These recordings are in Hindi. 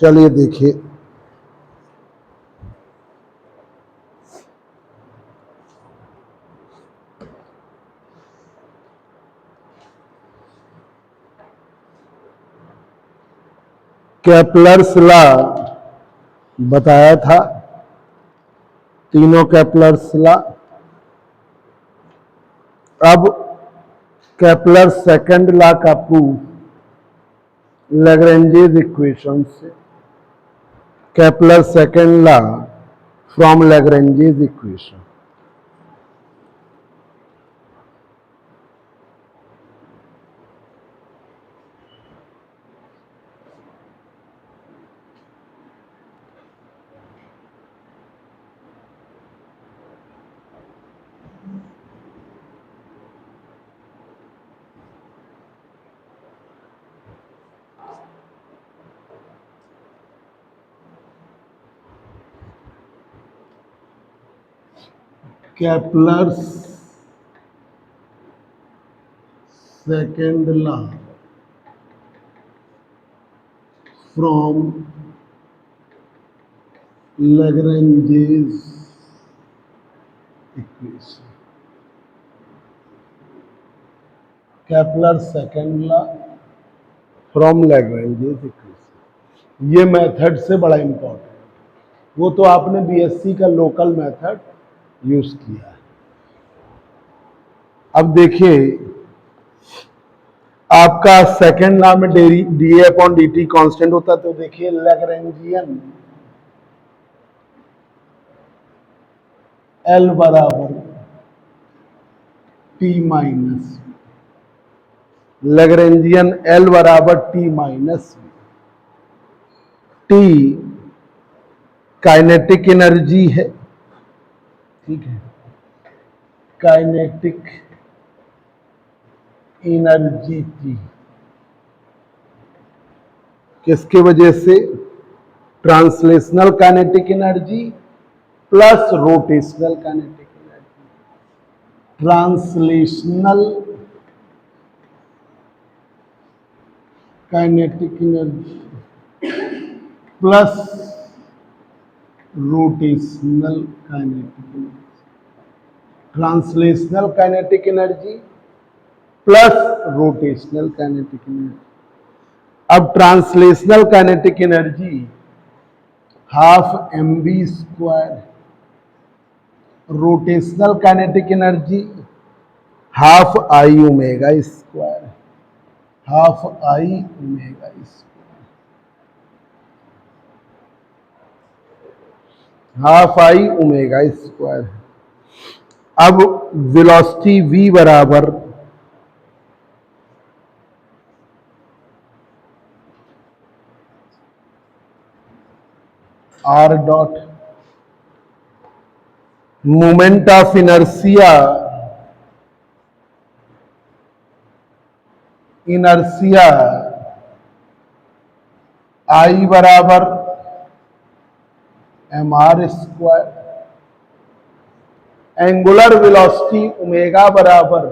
चलिए देखिए, केपलर्स लॉ बताया था, तीनों केपलर्स लॉ। अब केपलर सेकंड लॉ का प्रूफ लैग्रेंजेस इक्वेशन से। Kepler second law from Lagrange's equation. Kepler's second law from Lagrange's equation. Kepler second law from Lagrange's equation. ये मेथड से बड़ा इंपॉर्टेंट, वो तो आपने बीएससी का लोकल मेथड यूज किया है। अब देखिए, आपका सेकंड लॉ में D upon D T constant होता है, तो देखिए लैग्रेंजियन एल बराबर टी माइनस, लैग्रेंजियन एल बराबर T minus T kinetic energy है, ठीक है। काइनेटिक एनर्जी टी किसके वजह से? Translational kinetic energy plus rotational kinetic energy. Translational kinetic energy plus rotational kinetic energy. Translational kinetic energy plus rotational kinetic energy. अब translational kinetic energy half M B square, rotational kinetic energy half I omega square, half I omega square, half I omega square. अब वेलोसिटी v बराबर R dot moment of inertia, inertia I बराबर M R square, angular velocity omega बराबर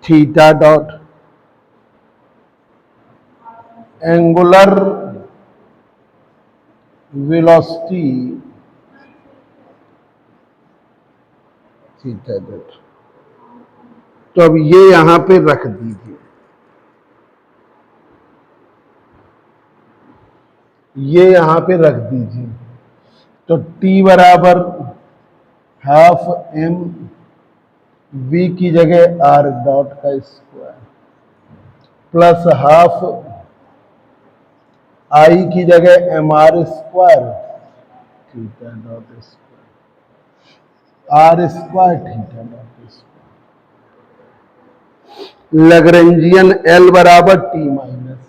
theta dot angular velocity theta dot. तो अब ये यहां पे रख दीजिए, ये यहां पे रख दीजिए। तो t बराबर हाफ एम v की जगह आर डॉट का स्क्वायर प्लस हाफ आई की जगह M R square theta dot square, R square theta dot square. Lagrangian L बराबर टी माइनस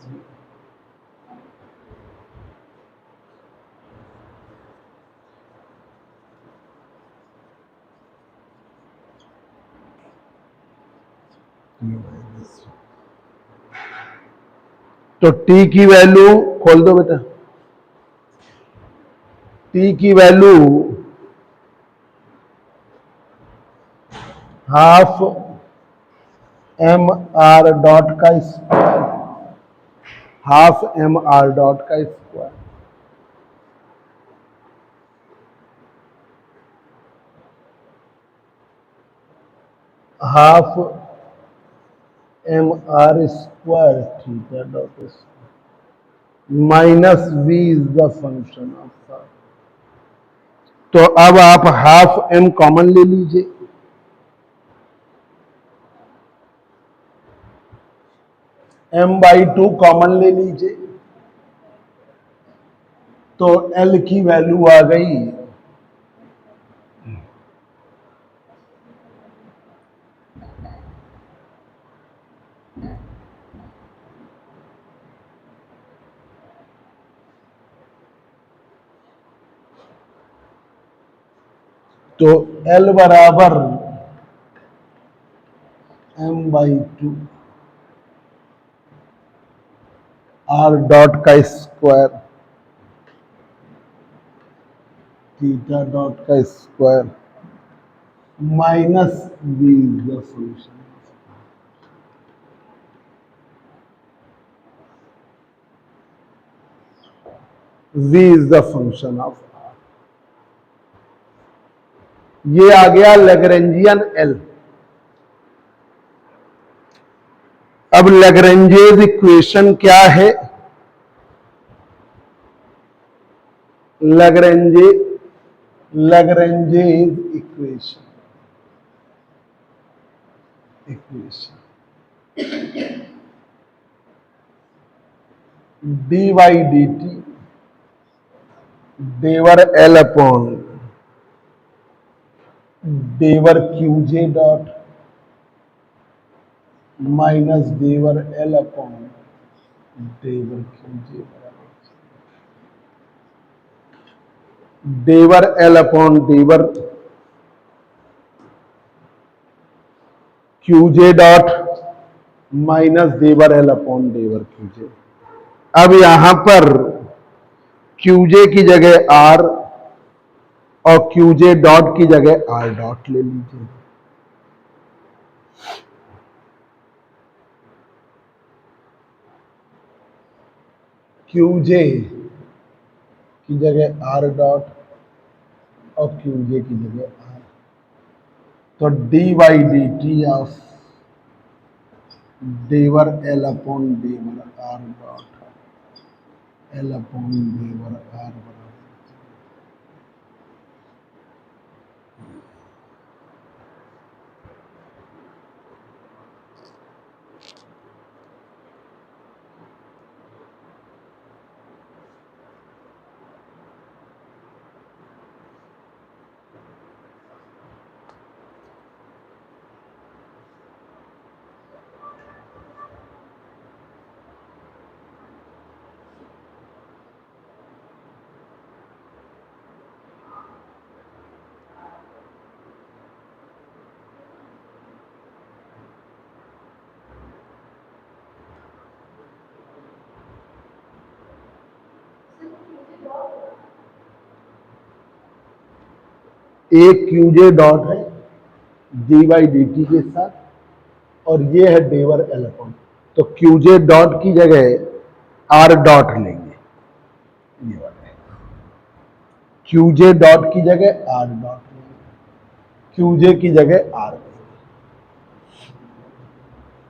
तो t की वैल्यू खोल दो बेटा, t की value half M R dot का square, half M R dot का square, half M R square theta dot square minus V is the function of sine. तो अब आप हाफ एम कॉमन ले लीजिए, m/2 कॉमन ले लीजिए, तो L की वैल्यू आ गई तो L बराबर m/2 आर डॉट का स्क्वायर थीटा डॉट का square minus V the function, V is the function of R. ये आ गया लैग्रेंजियन एल। अब लैग्रेंजेज इक्वेशन क्या है? Lagrange Lagrange's equation dy dt डेवर एल अपॉन डेवर क्यूजे डॉट माइनस डेवर एल अपॉन डेवर क्यूजे डेवर एल अपॉन डेवर क्यूजे डॉट माइनस डेवर एल अपॉन डेवर क्यूजे। अब यहां पर क्यूजे की जगह आर और क्यूजे डॉट की जगह आर डॉट ले लीजिए। क्यूजे की जगह आर डॉट और क्यूजे की जगह आर, तो D Y D T of डेवर एल अपॉन डेवर आर डॉट एल अपॉन डेवर आर बराबर एक क्यूजे डॉट है डी वाई डी टी के साथ और ये है डेवर एल अपॉन, तो क्यूजे डॉट की जगह आर डॉट लेंगे, ये वाला क्यूजे डॉट की जगह आर डॉट लेंगे, क्यूजे की जगह आर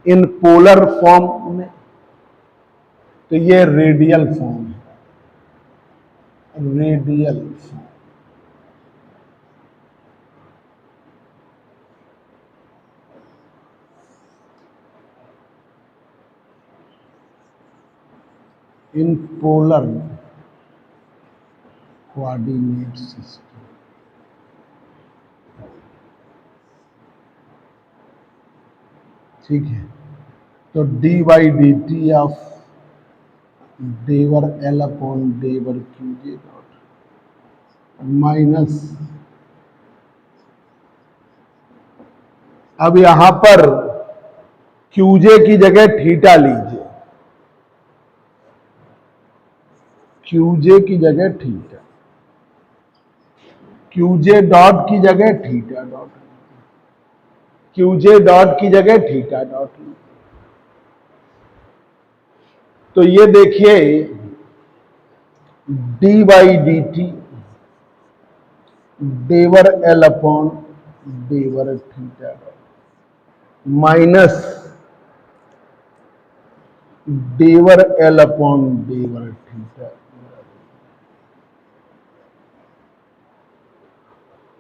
इन पोलर फॉर्म में, तो ये रेडियल फॉर्म है, radial form in polar coordinate system. ठीक है, तो D Y D T of डेवर एल अपॉन डेवर क्यूजे डॉट माइनस, अब यहां पर क्यूजे की जगह थीटा लीजिए, क्यूजे की जगह थीटा, क्यूजे डॉट की जगह थीटा डॉट, क्यूजे डॉट की जगह थीटा डॉट, तो ये देखिए डी बाई डी टी डेवर एल अपॉन डेवर थीटा माइनस डेवर एल अपॉन डेवर थीटा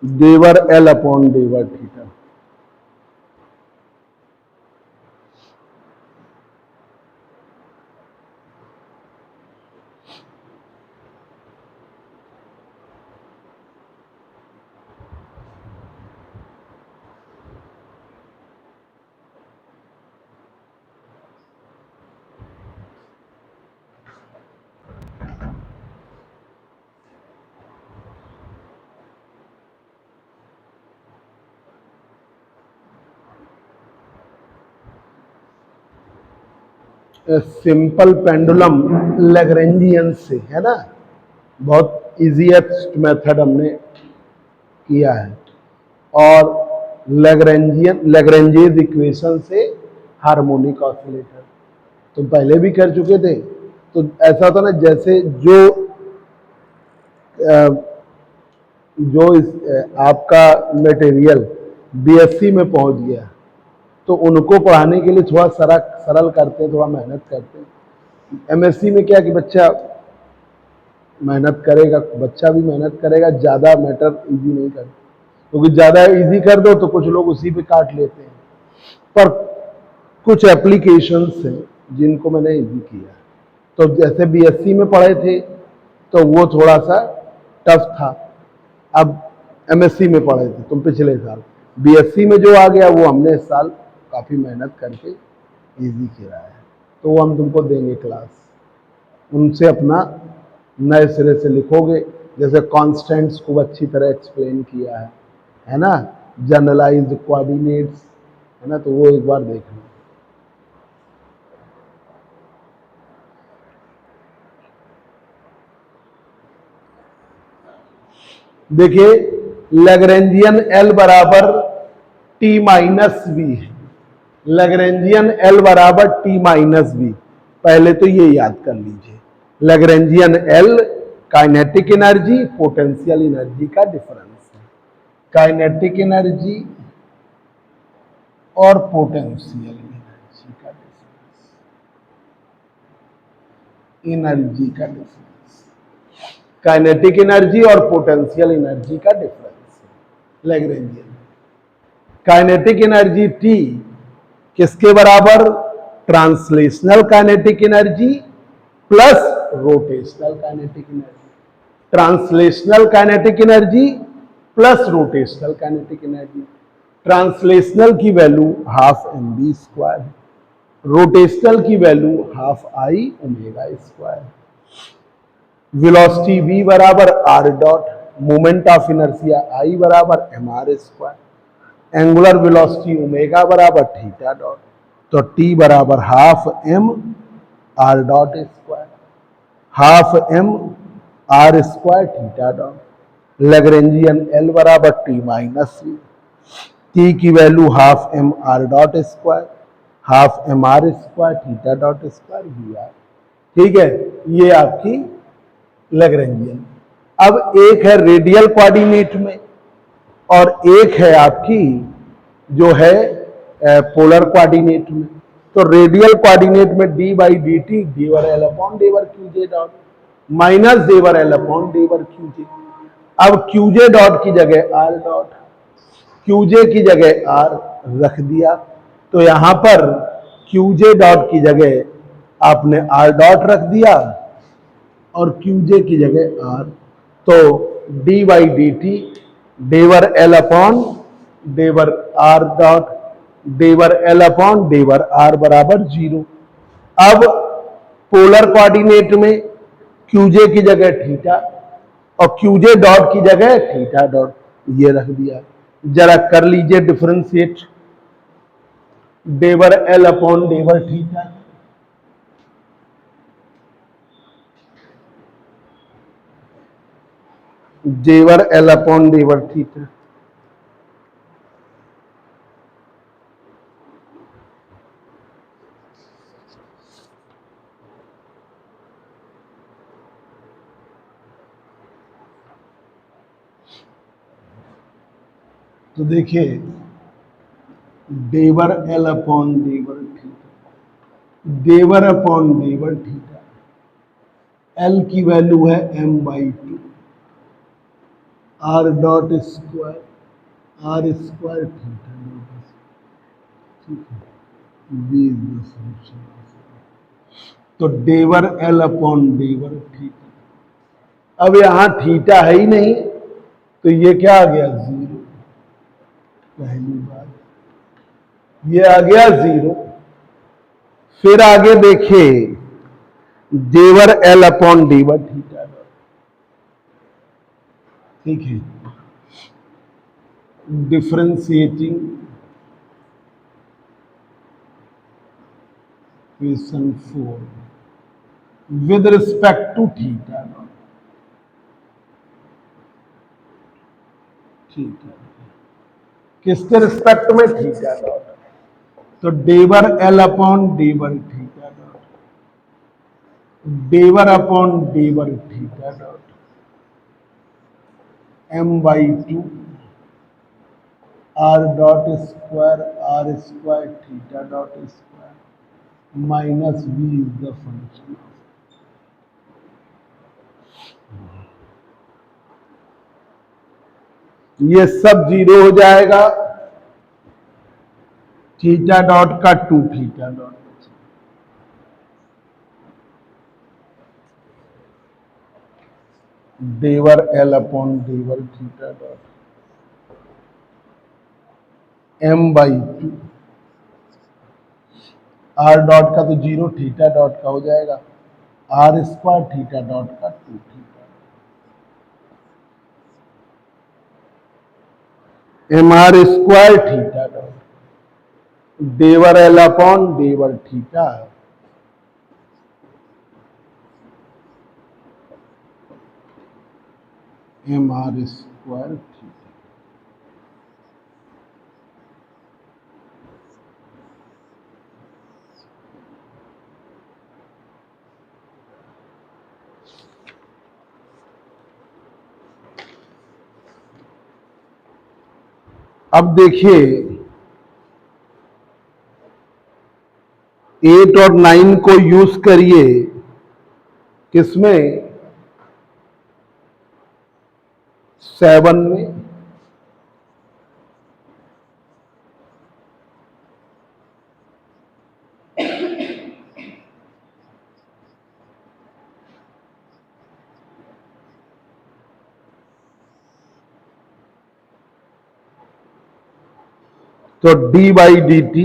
डेवर एल अपॉन डेवर थीटा। सिंपल पेंडुलम लैग्रेंजियन से, है ना, बहुत इजीएस्ट मेथड हमने किया है। और लैग्रेंजियन इक्वेशन से हार्मोनिक ऑसिलेटर तो पहले भी कर चुके थे। तो ऐसा था ना, जैसे आपका मटेरियल बीएससी में पहुंच गया तो उनको पढ़ाने के लिए थोड़ा सरल करते हैं, थोड़ा मेहनत करते हैं। एमएससी में क्या कि बच्चा मेहनत करेगा, बच्चा भी मेहनत करेगा, ज़्यादा मैटर इजी नहीं करता, क्योंकि ज़्यादा इजी कर दो तो कुछ लोग उसी पे काट लेते हैं। पर कुछ एप्लीकेशंस हैं जिनको मैंने इजी किया। तो जैसे बीएससी में पढ़े थे तो वो थोड़ा सा टफ था। अब एमएससी में पढ़े थे तुम पिछले साल, बीएससी में जो आ गया वो हमने इस साल काफ़ी मेहनत करके इजी किया है। तो वो हम तुमको देंगे क्लास, उनसे अपना नए सिरे से लिखोगे। जैसे कॉन्स्टेंट्स को अच्छी तरह एक्सप्लेन किया है ना, जनरलाइज्ड कोऑर्डिनेट्स, है ना, तो वो एक बार देख लो। देखिए लैग्रेंजियन एल बराबर टी माइनस बी है। लैग्रेंजियन एल बराबर टी माइनस बी, पहले तो ये याद कर लीजिए। Lagrangian L kinetic energy potential energy का डिफरेंस है। काइनेटिक एनर्जी और पोटेंशियल एनर्जी का डिफरेंस, एनर्जी का डिफरेंस, काइनेटिक एनर्जी और पोटेंशियल एनर्जी का डिफरेंस है लैग्रेंजियन। काइनेटिक एनर्जी टी किसके बराबर? Translational kinetic energy plus rotational kinetic energy. Translational kinetic energy plus rotational kinetic energy. Translational की value half M B square, rotational की value half I omega square. Velocity v बराबर R dot, moment of inertia I बराबर M R square, angular velocity omega बराबर थीटा डॉट। तो t बराबर half m R dot square, half m R square theta dot. Lagrangian L बराबर t माइनस वी, t की value half m R dot square, half m R square theta dot square V are. ठीक है, ये आपकी लैग्रेंजियन। अब एक है रेडियल कोऑर्डिनेट में और एक है आपकी जो है पोलर कोऑर्डिनेट में। तो रेडियल कोऑर्डिनेट में डी बाई डी टी डेवर एल अपॉन डेवर क्यूजे डॉट माइनस डेवर एल अपॉन डेवर क्यूजे। अब क्यूजे डॉट की जगह आर डॉट, क्यूजे की जगह आर रख दिया, तो यहां पर क्यूजे डॉट की जगह आपने आर डॉट रख दिया और क्यूजे की जगह आर। तो डी बाई डी टी डेवर एल अपॉन डेवर आर डॉट, डेवर एल अपॉन डेवर आर बराबर 0। अब पोलर कोऑर्डिनेट में क्यूजे की जगह थीटा और क्यूजे डॉट की जगह थीटा डॉट ये रख दिया। जरा कर लीजिए डिफरेंशिएट, डेवर एल अपॉन डेवर थीटा, डेवर एल अपॉन डेवर थीटा। तो देखिए डेवर एल अपॉन डेवर थीटा, डेवर अपॉन डेवर थीटा, एल की वैल्यू है m/2, R dot square, R square theta dot, ठीक है, बी इज द सॉल्यूशन। तो डेवर एल अपॉन डेवर थीटा, अब यहां थीटा है ही नहीं तो ये क्या आ गया, जीरो। पहली बात ये आ गया जीरो। फिर आगे देखिए डेवर एल अपॉन डेवर थीटा, ठीक है, differentiating equation 4 with respect to theta dot, ठीक है, किसके रिस्पेक्ट में, थीटा डॉट। तो डेवर एल अपॉन डेवर थीटा डॉट, डेवर अपॉन डेवर theta dot m/2 R dot square, R square theta dot square minus B is the function. ये सब जीरो हो जाएगा, थीटा डॉट का 2 थीटा डॉट, डेवर एल अपॉन डेवर theta dot m/2 R dot का तो जीरो, थीटा डॉट का हो जाएगा आर स्क्वायर थीटा डॉट का 2 theta, M R square theta dot डेवर एल अपॉन डेवर theta M R square theta. अब देखिए 8 और 9 को यूज करिए किसमें, 7 में, तो डी बाई डी टी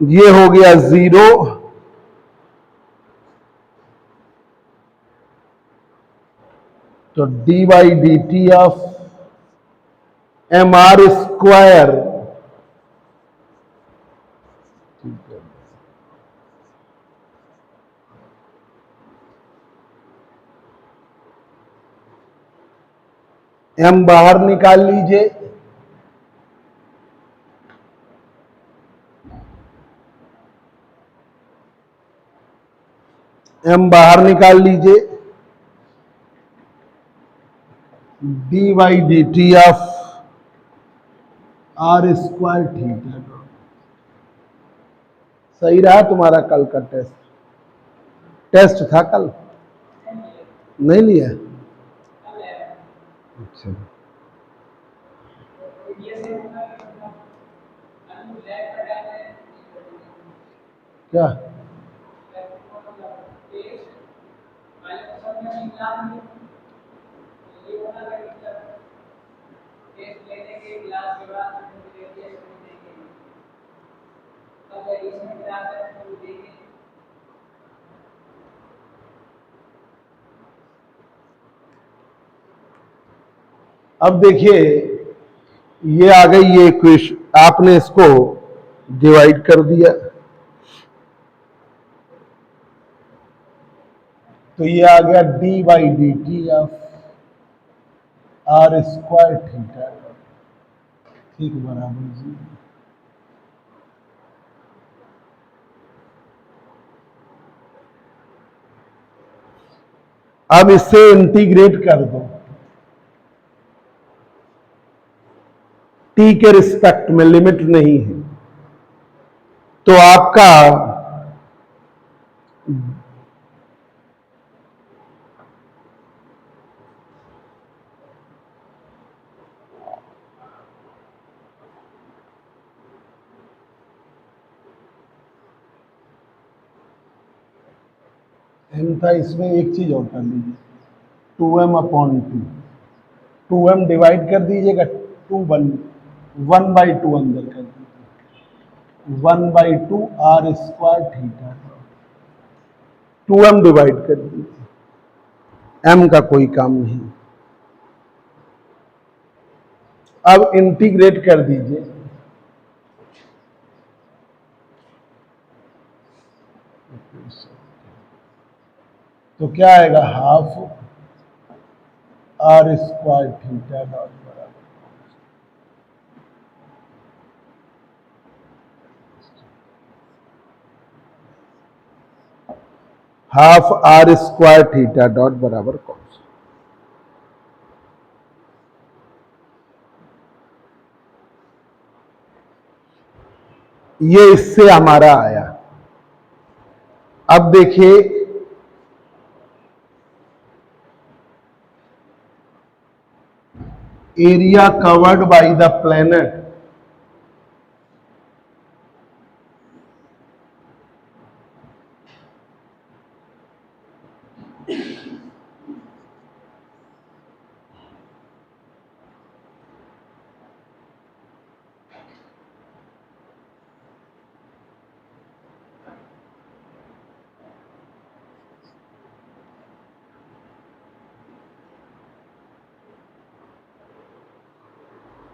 ये हो गया जीरो, तो D by D T of M R square, M बाहर निकाल लीजिए, एम बाहर निकाल लीजिए, D by D T of R square theta dot. सही रहा तुम्हारा कल का टेस्ट, टेस्ट था कल, नहीं लिया, अच्छा, क्या अब देखिए ये आ गई ये इक्वेशन, आपने इसको डिवाइड कर दिया, तो ये आ गया D by D T of R square theta ठीक बराबर जी। अब इससे इंटीग्रेट कर दो टी के रिस्पेक्ट में, लिमिट नहीं है, तो आपका एम था, इसमें एक चीज और कर लीजिए, 2m/2, 2m डिवाइड कर दीजिएगा, 1/2 अंदर कर दीजिए, 1/2 are square theta, 2m divide कर दीजिए, m का कोई काम नहीं। अब इंटीग्रेट कर दीजिए, तो क्या आएगा, half R square theta dot बराबर half R square theta dot बराबर कौन सा, ये इससे हमारा आया। अब देखिए area covered by the planet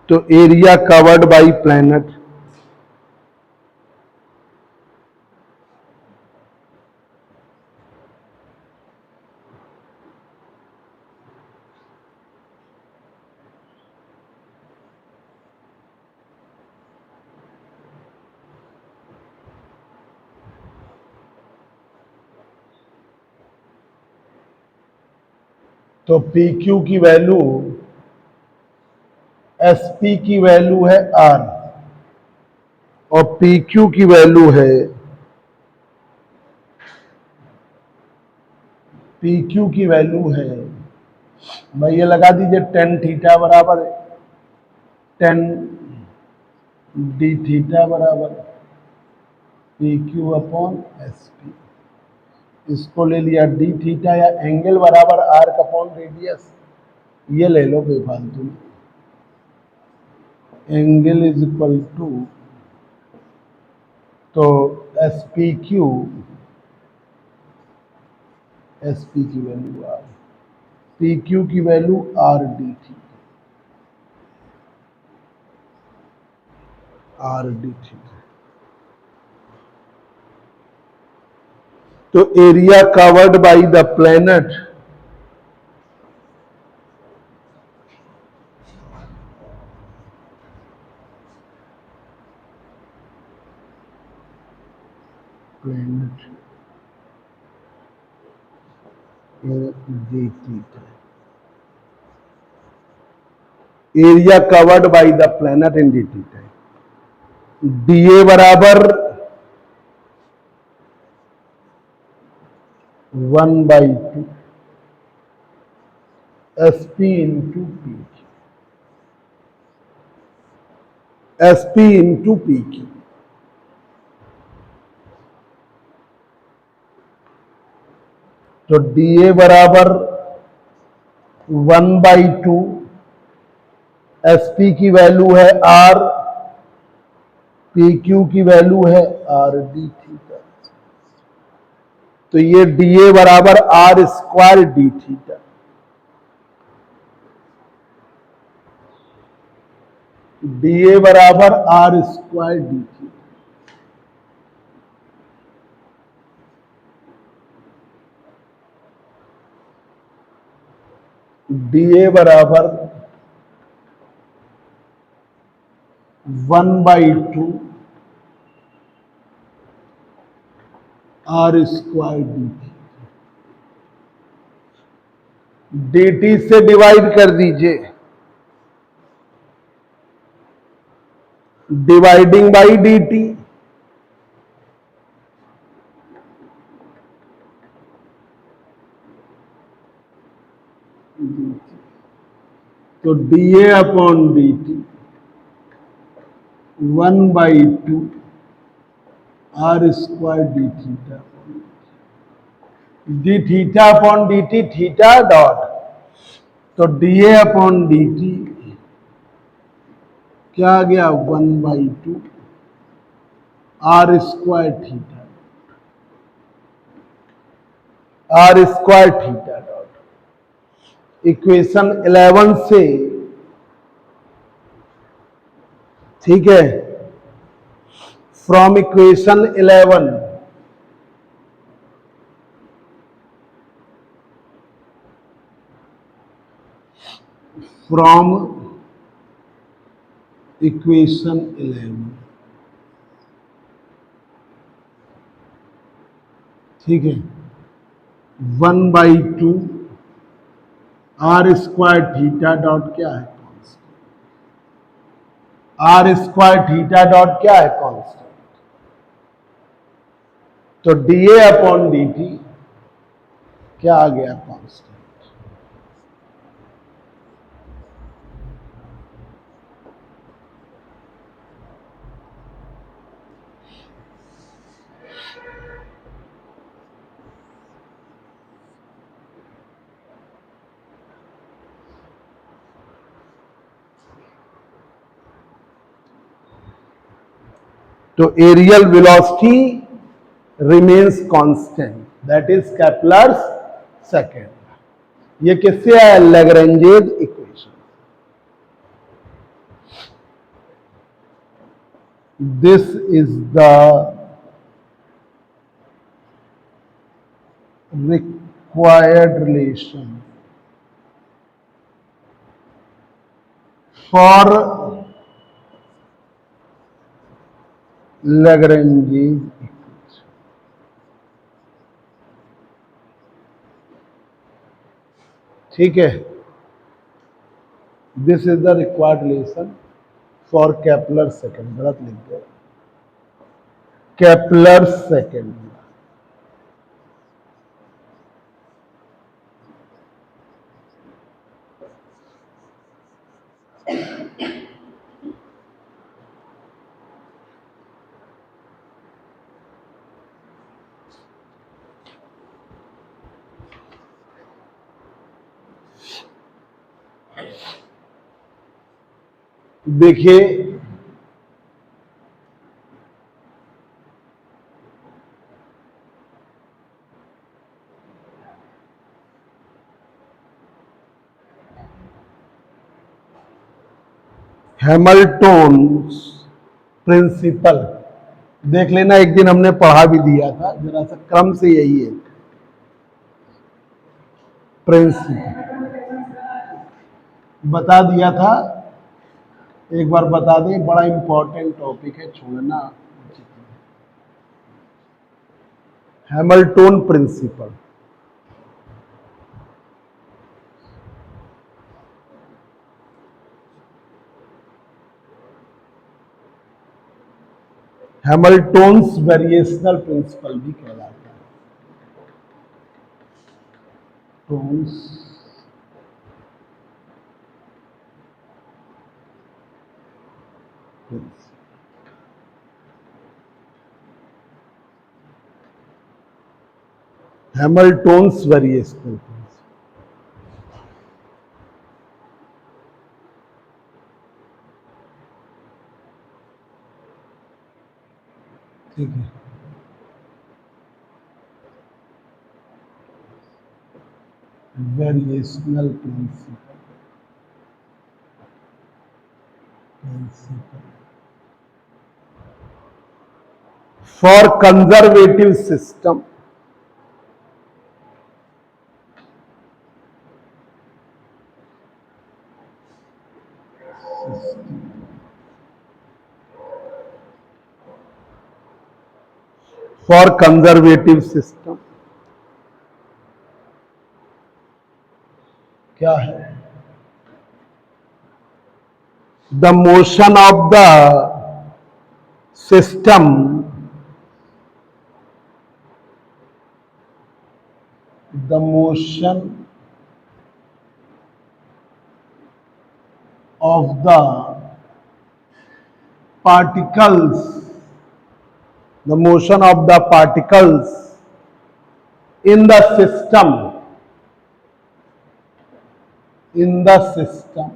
तो एरिया कवर्ड बाय प्लैनेट तो पी क्यू की वैल्यू, एस पी की वैल्यू है आर और पी क्यू की वैल्यू है, पी क्यू की वैल्यू है, भाई ये लगा दीजिए टेन थीटा बराबर 10 डी थीटा बराबर P Q upon S P, इसको ले लिया डी थीटा या एंगल बराबर आर अपॉन रेडियस, ये ले लो बेफालतू, एंगल इज इक्वल टू, तो S P Q, S P की वैल्यू आर, पी क्यू की वैल्यू आर डी थी, आर डी थी। तो area covered by the planet planet area covered by the planet in D theta, D A बराबर 1/2 S P into P, S P into P की, तो डीए बराबर 1/2 एस पी की वैल्यू है आर, पी क्यू की वैल्यू है आर डी थीटा, तो ये डीए बराबर R square D theta, D A बराबर R square D theta, dA बराबर 1/2 R स्क्वायर dt से डिवाइड कर दीजिए, डिवाइडिंग बाई dt, तो dA upon dt 1/2 R square D theta, D theta upon D T, theta dot, तो dA अपॉन डी टी क्या आ गया 1/2 R square theta, R square theta dot. Equation 11 से, ठीक है, फ्रॉम इक्वेशन 11 फ्रॉम इक्वेशन 11, ठीक है, 1/2 R स्क्वायर थीटा डॉट क्या है, R स्क्वायर थीटा डॉट क्या है, कांस्टेंट, तो dA अपॉन dt क्या आ गया, कांस्टेंट। तो areal velocity remains constant, that is Kepler's second. ये किससे आया, Lagrange's equation. This is the required relation for Lagrange's equation. ठीक है, this is the required relation for Kepler second, गलत लिख दिया, केपलर सेकंड। देखिए, हैमिल्टोन्स प्रिंसिपल देख लेना, एक दिन हमने पढ़ा भी दिया था, जरा सा क्रम से यही है, प्रिंसिपल बता दिया था, एक बार बता दें, बड़ा इंपॉर्टेंट टॉपिक है, छोड़ना। Hamilton principle, Hamilton's variational principle भी कहलाता है, टोन्स हैमिल्टोन्स वेरिएशनल प्रिंसिपल। ठीक है, variational principle, for conservative system, for conservative system क्या है? The motion of the system the motion of the particles, the motion of the particles in the system, in the system,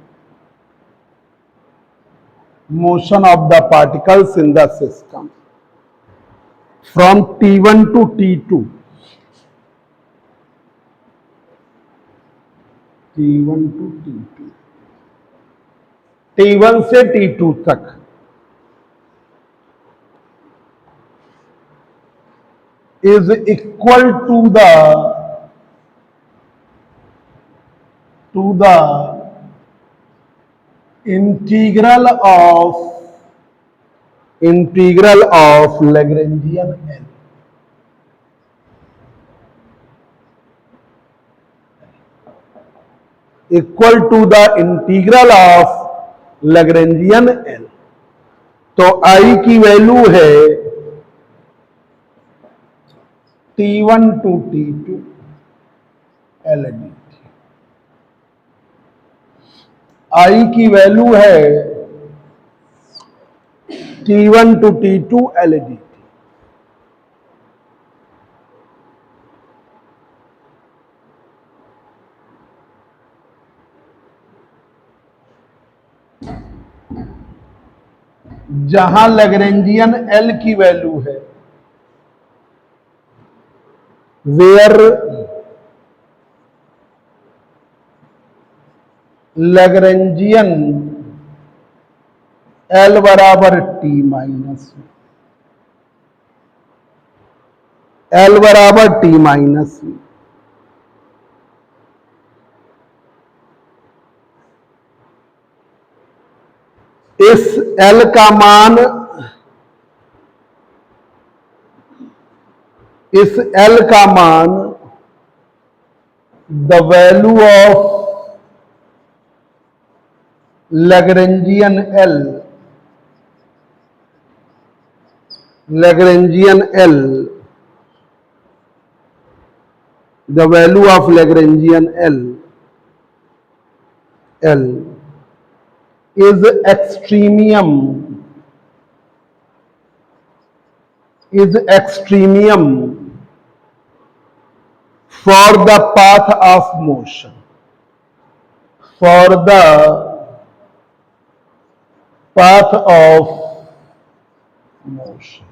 motion of the particles in the system from T1 to T2, T1 to T2, T1 से T2 तक is equal to the integral of Lagrangian L. Equal to the integral of Lagrangian L. तो आई की वैल्यू है T1 to T2 L D T. I की वैल्यू है T1 to T2 L D T. जहां लैग्रेंजियन एल की वैल्यू है, वेयर लैग्रेंजियन एल बराबर टी माइनस, एल बराबर टी माइनस, इस एल का मान, इस एल का मान the value of Lagrangian L, Lagrangian L, the value of Lagrangian L L is extremium, is extremium for the path of motion, for the path of motion.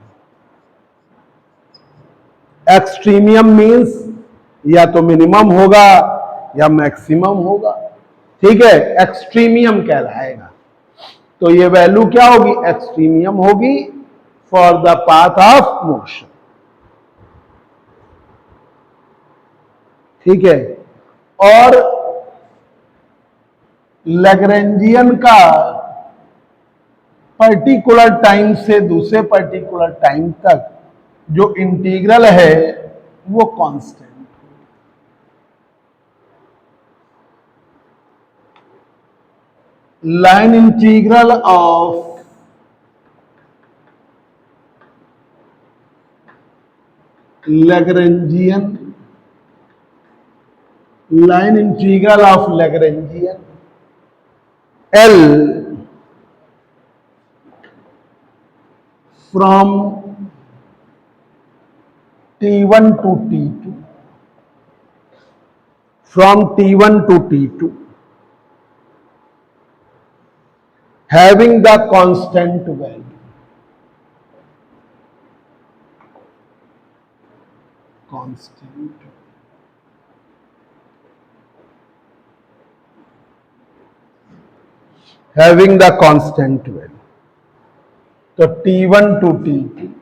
Extremum means या तो मिनिमम होगा या मैक्सिमम होगा, ठीक है, एक्सट्रीमियम कहलाएगा। तो ये वैल्यू क्या होगी? एक्सट्रीमियम होगी for the path of motion, ठीक है। और लैग्रेंजियन का पर्टिकुलर टाइम से दूसरे पर्टिकुलर टाइम तक जो इंटीग्रल है वो constant, line integral of Lagrangian, line integral of Lagrangian L from T1 to T2, from T1 to T2 having the constant value, constant, having the constant value. तो T1 to T2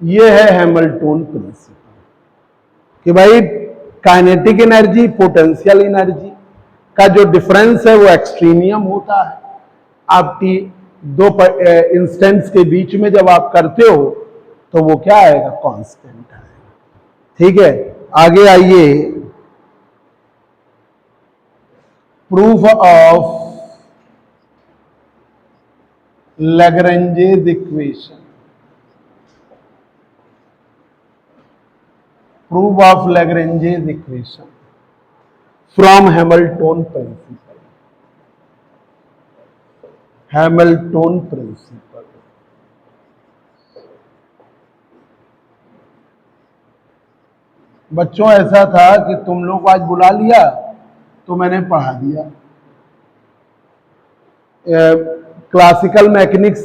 ये है हैमिल्टन प्रिंसिपल कि भाई काइनेटिक एनर्जी पोटेंशियल एनर्जी का जो डिफरेंस है वो एक्सट्रीमियम होता है। आपकी दो इंस्टेंट्स के बीच में जब आप करते हो तो वो क्या आएगा, कांस्टेंट आएगा। ठीक है, आगे आइए, proof of Lagrange's equation, proof of Lagrange's equation from Hamilton principle, Hamilton principle. बच्चों ऐसा था कि तुम लोग को आज बुला लिया तो मैंने पढ़ा दिया। Classical mechanics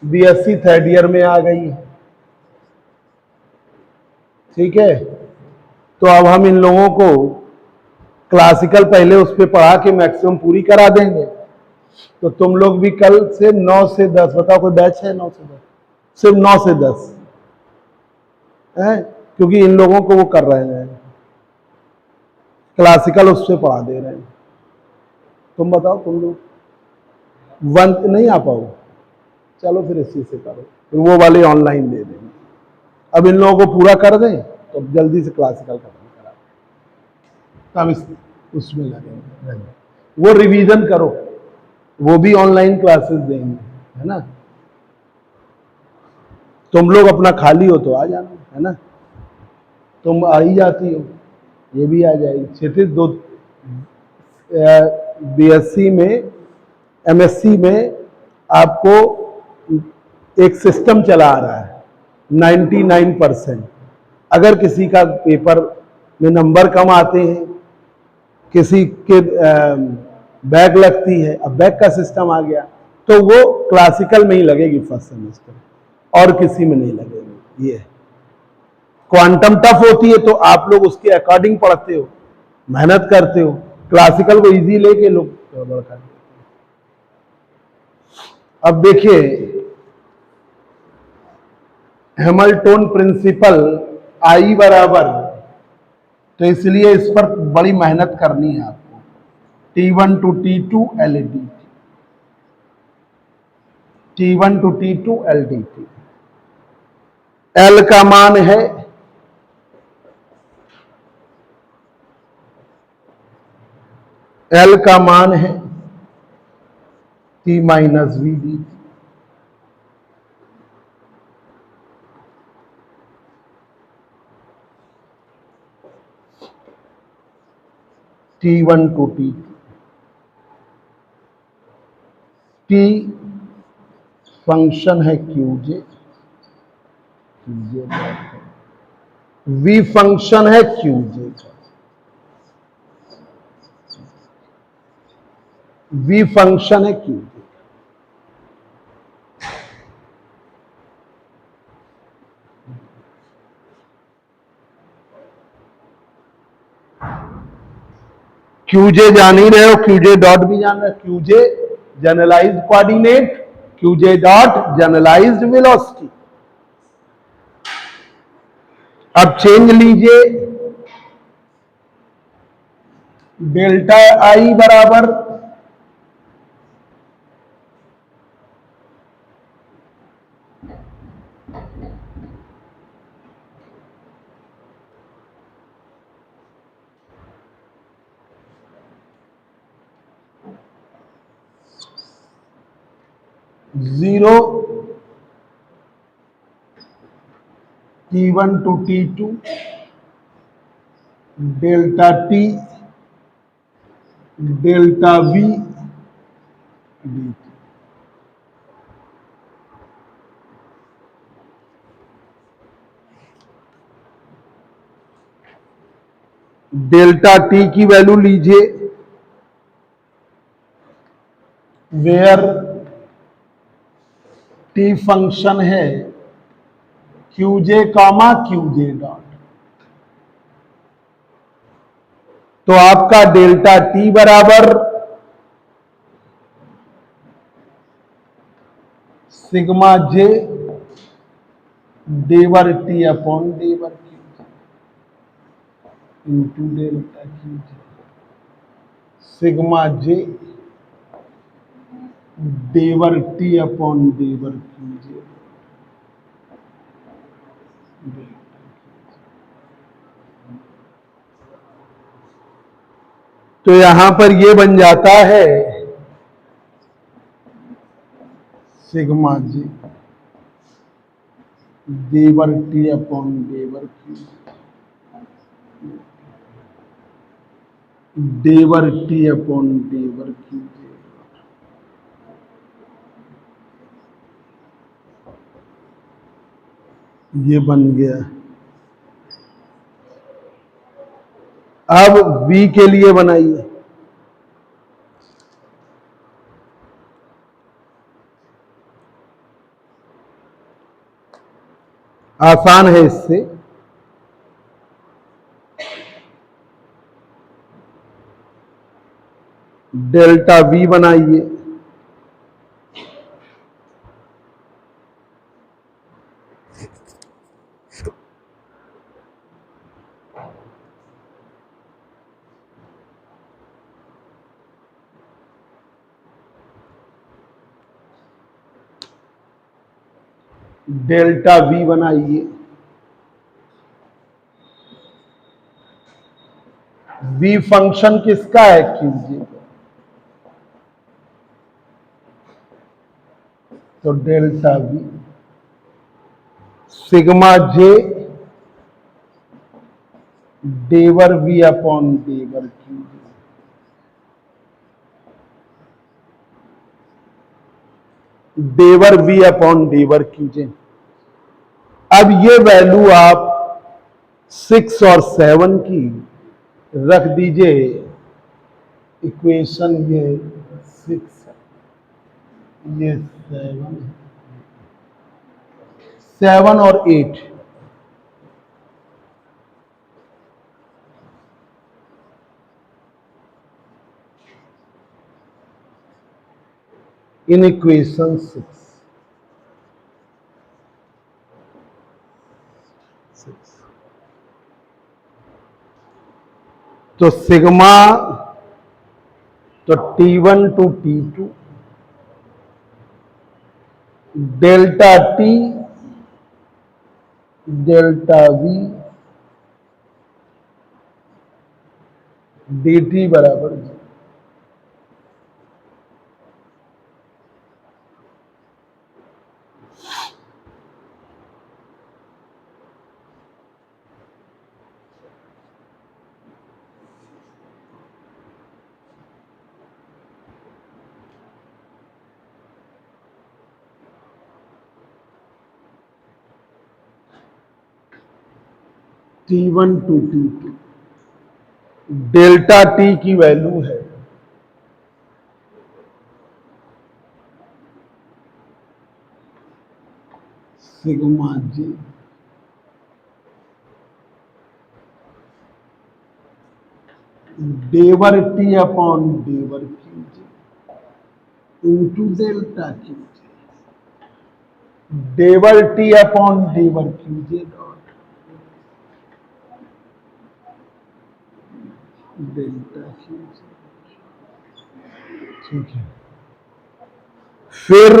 BSc third year में आ गई है। ठीक है, तो अब हम इन लोगों को क्लासिकल पहले उस पर पढ़ा के मैक्सिमम पूरी करा देंगे। तो तुम लोग भी कल से 9 से 10, बताओ कोई बैच है 9 से 10? सिर्फ 9 से 10 है, क्योंकि इन लोगों को वो कर रहे हैं, क्लासिकल उससे पढ़ा दे रहे हैं। तुम बताओ, तुम लोग वन नहीं आ पाओ, चलो फिर इसी से करो, फिर वो वाले ऑनलाइन दे देंगे। अब इन लोगों को पूरा कर दें तो जल्दी से क्लासिकल खत्म करा, तब इस उसमें लगेंगे। वो रिवीजन करो, वो भी ऑनलाइन क्लासेस देंगे, है ना। तुम लोग अपना खाली हो तो आ जाना, है ना। तुम आ ही जाती हो, ये भी आ जाएगी। क्षितिज दो बीएससी में, एमएससी में आपको एक सिस्टम चला आ रहा है 99%। अगर किसी का पेपर में नंबर कम आते हैं, किसी के बैक लगती है, अब बैक का सिस्टम आ गया, तो वो क्लासिकल में ही लगेगी फर्स्ट सेमेस्टर, और किसी में नहीं लगेगी। ये क्वांटम टफ होती है तो आप लोग उसके अकॉर्डिंग पढ़ते हो, मेहनत करते हो। क्लासिकल को इजी लेके लोग गड़बड़ कर देते हैं। अब देखिए, हैमिल्टन प्रिंसिपल आई बराबर, तो इसलिए इस पर बड़ी मेहनत करनी है आपको। T1 to T2 LDT, T1 to T2 LDT। L का मान है L का मान है T minus V D. T1 to T2, T function है QJ, V फंक्शन है QJ का, V फंक्शन है QJ। QJ जान ही रहे हो, QJ डॉट भी जान रहे हो। QJ generalized coordinate, QJ dot generalized velocity. अब चेंज लीजिए, डेल्टा आई बराबर zero T1 to T2 delta T delta V dt। Delta T की वैल्यू लीजिए, वेयर T फंक्शन है QJ कॉमा QJ डॉट। तो आपका डेल्टा T बराबर सिग्मा J डेवर टी अपॉन डेवर Q into delta Q J sigma J डेवर टी अपॉन डेवर क्यू जे तो यहां पर ये बन जाता है सिग्मा जी डेवर टी अपॉन डेवर क्यू डेवर टी अपॉन डेवर क्यू ये बन गया। अब v के लिए बनाइए। आसान है इससे। डेल्टा v बनाइए। डेल्टा v बनाइए। v फंक्शन किसका है क्यूजे का, तो डेल्टा v सिग्मा जे डेवर v अपॉन डेवर क्यू डेवर v अपॉन डेवर क्यूजे। अब ये वैल्यू आप 6 और 7 की रख दीजिए इक्वेशन। ये 6 ये 7 और 8 इन इक्वेशन 6 तो सिग्मा तो T1 to T2 delta T delta V dt बराबर 0। T1 to T2 delta T की वैल्यू है सिग्मा जी डेवर टी अपॉन डेवर Q J into delta Q J डेवर टी अपॉन डेवर Q J dot delta Q J. ठीक है, फिर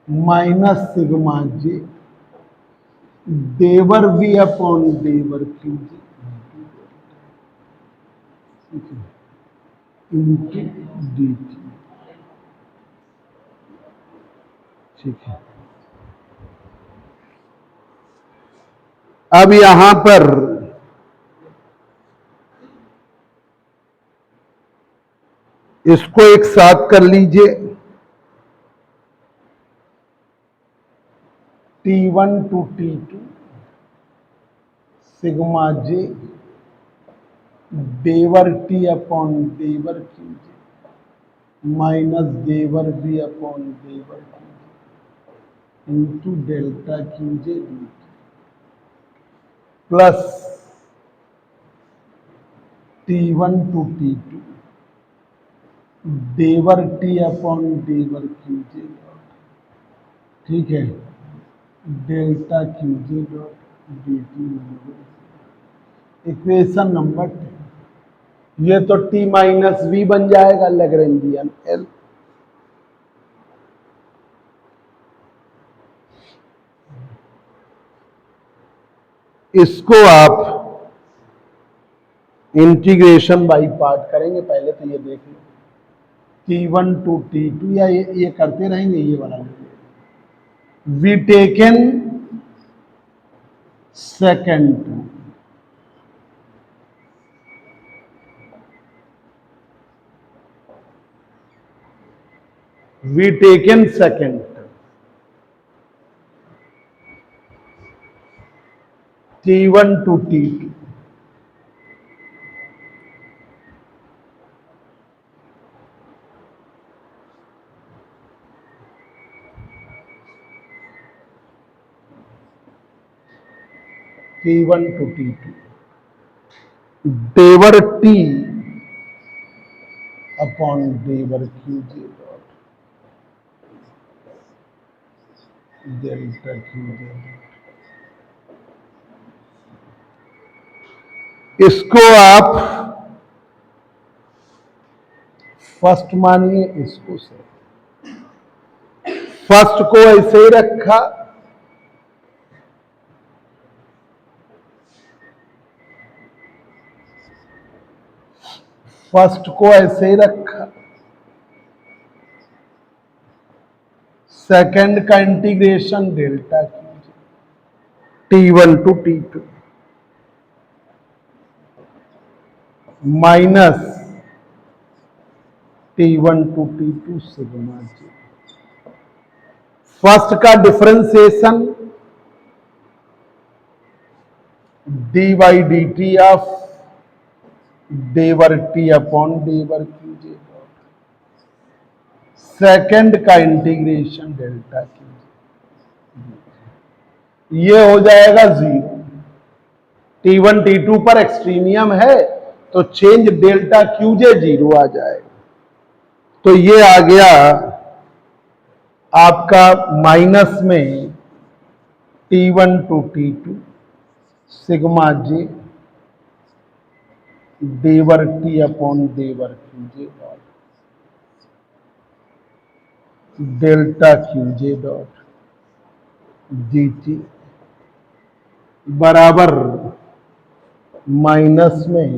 माइनस सिग्मा जी डेवर वी अपॉन डेवर Q J into D T. ठीक है, अब यहां पर इसको एक साथ कर लीजिए। T1 to T2 sigma J डेवर टी अपॉन डेवर क्यू जे माइनस डेवर बी अपॉन डेवर Q J into delta Q J plus T1 to T2 डेवर टी अपॉन डेवर क्यू जे ठीक है, delta Q J dot D T, equation number 10। ये तो टी माइनस वी बन जाएगा लैग्रेंजियन एल। इसको आप इंटीग्रेशन बाई पार्ट करेंगे। पहले तो ये देख लो, T1 टू T2, या ये करते रहेंगे, ये वाला we taken second, we taken second T1 to T2, T1 to T2, डेवर टी अपॉन डेवर Q J dot delta Q J. इसको आप फर्स्ट मानिए, इसको से फर्स्ट को ऐसे ही रखा, फर्स्ट को ऐसे ही रखा, सेकंड का integration delta T1 to T2 minus T1 to T2 sigma J. First का differentiation D by D T of डेवर टी अपॉन डेवर क्यू जे, सेकंड का इंटीग्रेशन डेल्टा क्यू, ये हो जाएगा 0। T1 T2 पर एक्सट्रीमियम है तो चेंज डेल्टा क्यूजे 0 आ जाएगा। तो ये आ गया आपका माइनस में T1 to T2 sigma J डेवर टी अपॉन डेवर Q J dot delta Q J dot D T बराबर माइनस में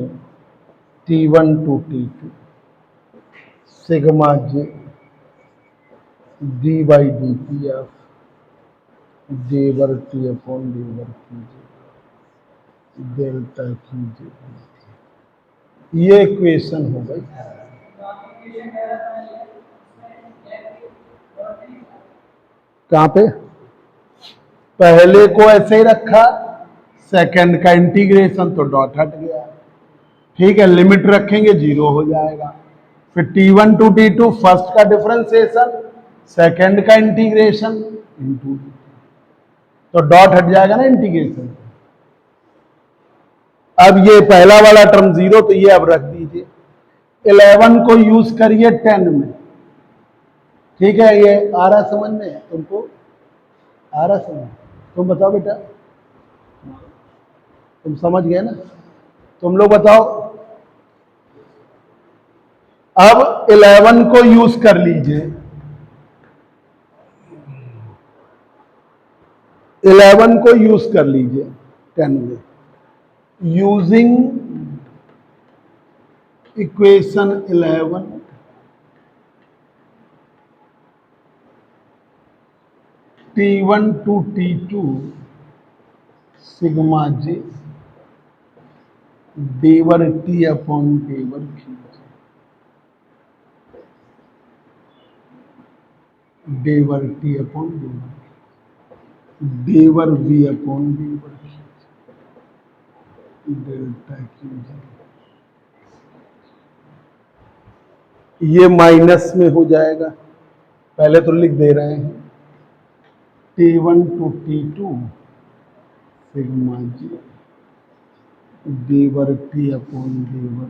T1 to T2 sigma J D by D T of डेवर टी अपॉन डेवर क्यूजे डेल्टा क्यूजे। ये इक्वेशन हो गई। कहां पे? पहले को ऐसे ही रखा, सेकंड का इंटीग्रेशन तो डॉट हट गया। ठीक है, लिमिट रखेंगे 0 हो जाएगा। फिर T1 टू T2 फर्स्ट का डिफरेंशिएशन, सेकंड का इंटीग्रेशन इंटू, तो डॉट हट जाएगा ना इंटीग्रेशन। अब ये पहला वाला टर्म 0, तो ये अब रख दीजिए। 11 को यूज करिए 10 में। ठीक है, ये आ रहा समझ में तुमको? आ रहा समझ? तुम बताओ बेटा, तुम समझ गए ना? तुम लोग बताओ। अब 11 को यूज कर लीजिए, 11 को यूज कर लीजिए 10 में, using equation 11 T1 to T2 sigma J डेवर टी अपॉन डेवर क्यू, डेवर टी अपॉन डेवर वी अपॉन डेवर डेल्टा क्यू। ये माइनस में हो जाएगा, पहले तो लिख दे रहे हैं। T1 to T2 sigma J डेवर टी अपॉन डेवर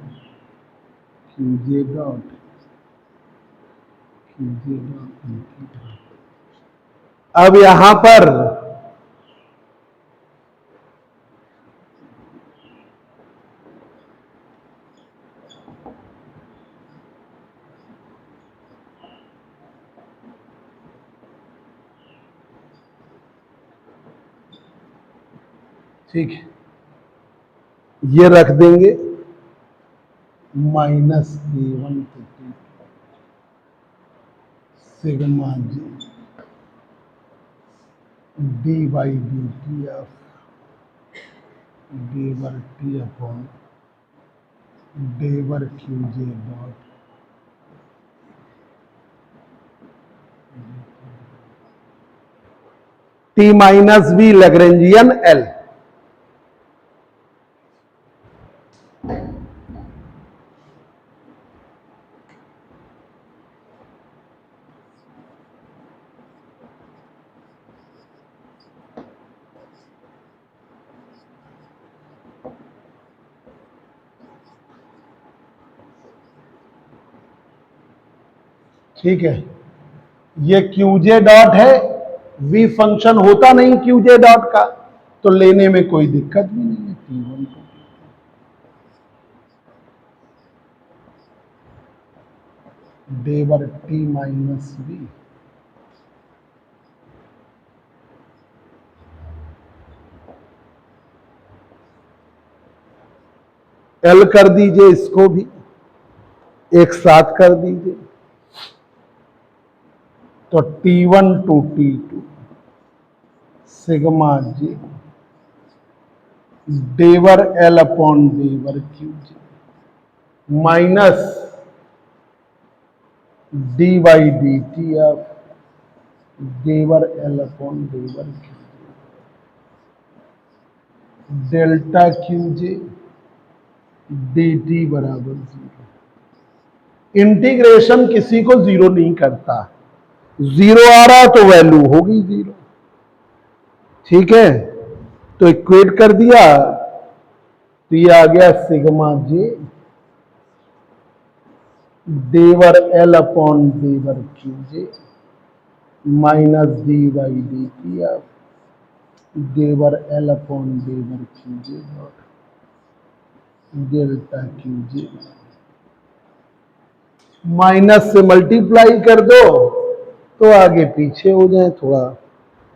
क्यूजे डॉट क्यूजे डॉट। अब यहां पर ठीक है, ये रख देंगे -A1 sigma J d/dt of d/t upon d/qj dot T-v Lagrangian L। ठीक है, ये QJ डॉट है, V फंक्शन होता नहीं QJ डॉट का, तो लेने में कोई दिक्कत भी नहीं है। T1 को d/t माइनस V L कर दीजिए, इसको भी एक साथ कर दीजिए, तो T1 टू T2 सिग्मा जी d/L upon d/qj minus d/dt of d/L upon d/qj delta QJ dt बराबर 0। इंटीग्रेशन किसी को जीरो नहीं करता, जीरो आ रहा तो वैल्यू होगी जीरो। ठीक है, तो इक्वेट कर दिया, तो ये आ गया sigma J d/L upon d/qj minus d/dt of d/L upon d/qj dot delta QJ। Minus से मल्टीप्लाई कर दो तो आगे पीछे हो जाए, थोड़ा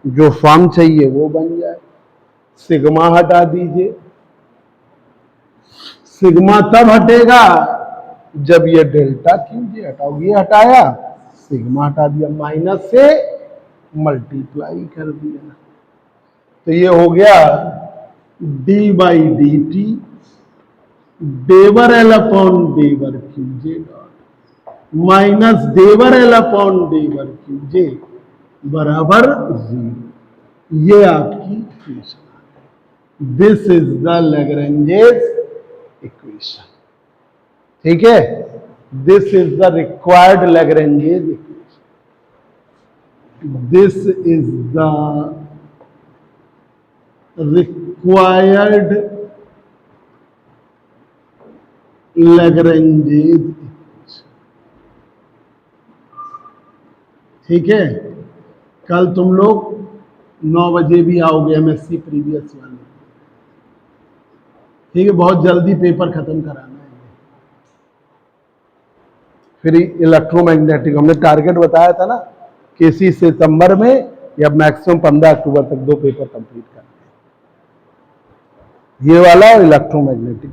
जो फॉर्म चाहिए वो बन जाए। सिग्मा हटा दीजिए, सिग्मा तब हटेगा जब ये डेल्टा QJ हटाओ, ये हटाया, सिग्मा हटा दिया, माइनस से मल्टीप्लाई कर दिया, तो ये हो गया d/dt d/L upon d/qj dot minus d/L upon d/qj बराबर 0। ये आपकी इक्वेशन है। This is the Lagrange's equation. ठीक है, this is the required Lagrange's equation. This is the required Lagrange's equation. ठीक है, कल तुम लोग 9 बजे भी आओगे MSc प्रीवियस वाले। ठीक है, बहुत जल्दी पेपर खत्म कराना है। फिर इलेक्ट्रोमैग्नेटिक हमने टारगेट बताया था ना कि इसी सितंबर में या मैक्सिमम 15 अक्टूबर तक 2 पेपर कंप्लीट करना है, ये वाला और इलेक्ट्रोमैग्नेटिक।